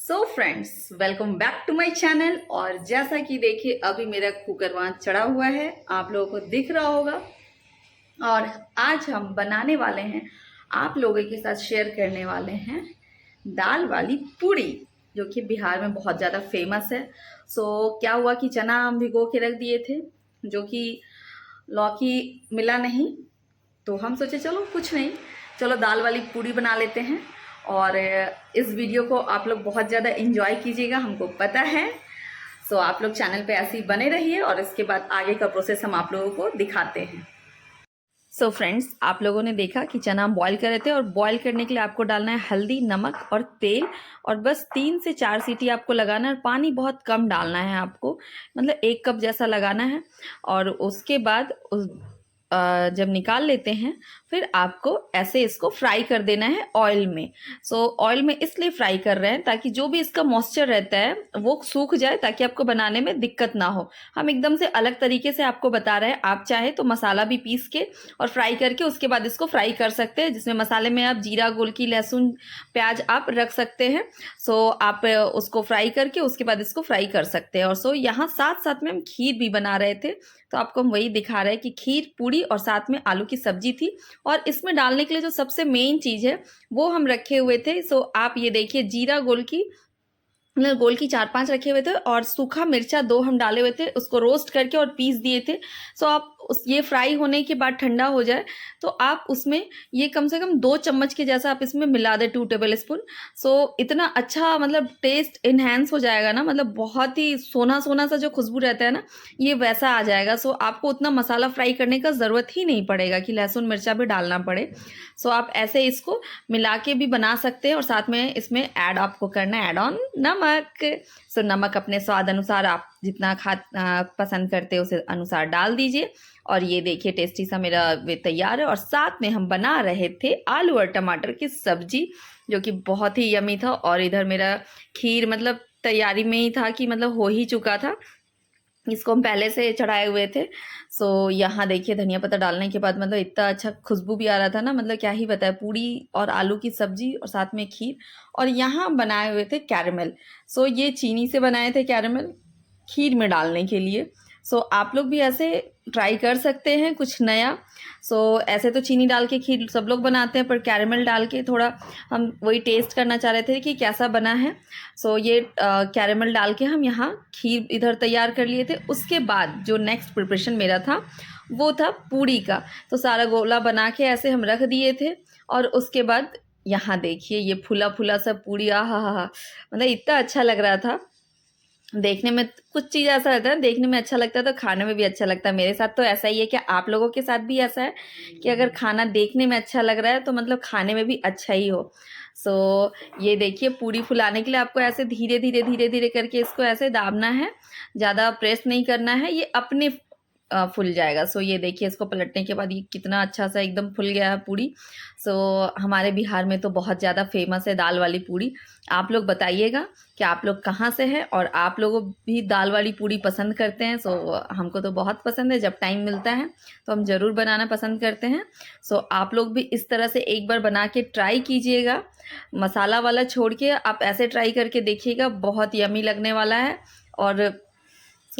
So friends, welcome back to my channel. और जैसा कि देखिए अभी मेरा कुकर वहाँ चढ़ा हुआ है, आप लोगों को दिख रहा होगा। और आज हम बनाने वाले हैं, आप लोगों के साथ शेयर करने वाले हैं दाल वाली पूड़ी, जो कि बिहार में बहुत ज़्यादा फेमस है। क्या हुआ कि चना हम भिगो के रख दिए थे, जो कि लौकी मिला नहीं, तो हम सोचे चलो कुछ नहीं, चलो दाल वाली पूड़ी बना लेते हैं। और इस वीडियो को आप लोग बहुत ज़्यादा एंजॉय कीजिएगा, हमको पता है। आप लोग चैनल पे ऐसे ही बने रहिए और इसके बाद आगे का प्रोसेस हम आप लोगों को दिखाते हैं। फ्रेंड्स, आप लोगों ने देखा कि चना हम बॉईल कर रहे थे, और बॉईल करने के लिए आपको डालना है हल्दी, नमक और तेल, और बस 3 से 4 सीटी आपको लगाना है। और पानी बहुत कम डालना है आपको, मतलब 1 कप जैसा लगाना है। और उसके बाद जब निकाल लेते हैं, फिर आपको ऐसे इसको फ्राई कर देना है ऑयल में। ऑयल में इसलिए फ्राई कर रहे हैं ताकि जो भी इसका मॉइस्चर रहता है वो सूख जाए, ताकि आपको बनाने में दिक्कत ना हो। हम एकदम से अलग तरीके से आपको बता रहे हैं। आप चाहे तो मसाला भी पीस के और फ्राई करके उसके बाद इसको फ्राई कर सकते हैं, जिसमें मसाले में आप जीरा, गोलकी, लहसुन, प्याज आप रख सकते हैं। आप उसको फ्राई करके उसके बाद इसको फ्राई कर सकते हैं। और यहाँ साथ साथ में हम खीर भी बना रहे थे, तो आपको हम वही दिखा रहे हैं कि खीर, पूड़ी और साथ में आलू की सब्जी थी। और इसमें डालने के लिए जो सबसे मेन चीज़ है वो हम रखे हुए थे। आप ये देखिए, जीरा, गोलकी, मतलब गोलकी 4-5 रखे हुए थे, और सूखा मिर्चा 2 हम डाले हुए थे, उसको रोस्ट करके और पीस दिए थे। आप ये फ्राई होने के बाद ठंडा हो जाए तो आप उसमें ये कम से कम 2 चम्मच के जैसा आप इसमें मिला दें, 2 टेबल स्पून। इतना अच्छा मतलब टेस्ट इन्हेंस हो जाएगा ना, मतलब बहुत ही सोना सोना सा जो खुशबू रहता है ना, ये वैसा आ जाएगा। आपको उतना मसाला फ्राई करने का ज़रूरत ही नहीं पड़ेगा कि लहसुन मिर्चा भी डालना पड़े। आप ऐसे इसको मिला के भी बना सकते हैं। और साथ में इसमें ऐड आपको करना है, ऐड ऑन नमक। नमक अपने स्वाद अनुसार, आप जितना पसंद करते हैं उसे अनुसार डाल दीजिए। और ये देखिए टेस्टी सा मेरा वे तैयार है। और साथ में हम बना रहे थे आलू और टमाटर की सब्जी, जो कि बहुत ही यमी था। और इधर मेरा खीर मतलब तैयारी में ही था, कि मतलब हो ही चुका था, इसको हम पहले से चढ़ाए हुए थे। यहाँ देखिए धनिया पत्ता डालने के बाद मतलब इतना अच्छा खुशबू भी आ रहा था ना, मतलब क्या ही बताए, पूड़ी और आलू की सब्जी और साथ में खीर। और यहाँ बनाए हुए थे कैरमल। ये चीनी से बनाए थे कैरमल, खीर में डालने के लिए। आप लोग भी ऐसे ट्राई कर सकते हैं कुछ नया। ऐसे तो चीनी डाल के खीर सब लोग बनाते हैं, पर कैरमल डाल के थोड़ा हम वही टेस्ट करना चाह रहे थे कि कैसा बना है। ये कैरमल डाल के हम यहाँ खीर इधर तैयार कर लिए थे। उसके बाद जो नेक्स्ट प्रिपरेशन मेरा था वो था पूड़ी का। सारा गोला बना के ऐसे हम रख दिए थे। और उसके बाद यहाँ देखिए ये फूला फूला सा पूड़ी, आहा हा हा, मतलब इतना अच्छा लग रहा था देखने में। कुछ चीज़ ऐसा रहता है, देखने में अच्छा लगता है तो खाने में भी अच्छा लगता है। मेरे साथ तो ऐसा ही है। कि आप लोगों के साथ भी ऐसा है कि अगर खाना देखने में अच्छा लग रहा है तो मतलब खाने में भी अच्छा ही हो। ये देखिए पूड़ी फुलाने के लिए आपको ऐसे धीरे धीरे धीरे धीरे करके इसको ऐसे दाबना है, ज़्यादा प्रेस नहीं करना है, ये अपने फूल जाएगा। ये देखिए इसको पलटने के बाद ये कितना अच्छा सा एकदम फुल गया है पूड़ी। हमारे बिहार में तो बहुत ज़्यादा फेमस है दाल वाली पूड़ी। आप लोग बताइएगा कि आप लोग कहाँ से हैं और आप लोगों भी दाल वाली पूड़ी पसंद करते हैं। हमको तो बहुत पसंद है, जब टाइम मिलता है तो हम ज़रूर बनाना पसंद करते हैं। आप लोग भी इस तरह से एक बार बना के ट्राई कीजिएगा, मसाला वाला छोड़ के आप ऐसे ट्राई करके देखिएगा, बहुत यमी लगने वाला है। और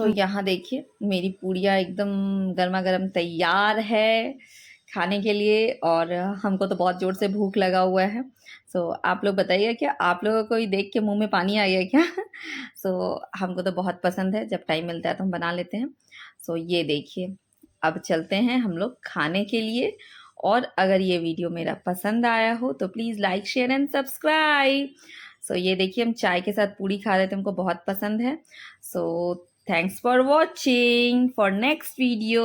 यहाँ देखिए मेरी पूड़ियाँ एकदम गर्मा गर्म तैयार है खाने के लिए। और हमको तो बहुत ज़ोर से भूख लगा हुआ है। आप लोग बताइए, क्या आप लोगों को ही देख के मुंह में पानी आ गया क्या? हमको तो बहुत पसंद है, जब टाइम मिलता है तो हम बना लेते हैं। ये देखिए अब चलते हैं हम लोग खाने के लिए। और अगर ये वीडियो मेरा पसंद आया हो तो please like, share and subscribe. ये देखिए हम चाय के साथ पूड़ी खा रहे थे, हमको बहुत पसंद है। Thanks for watching. For next video.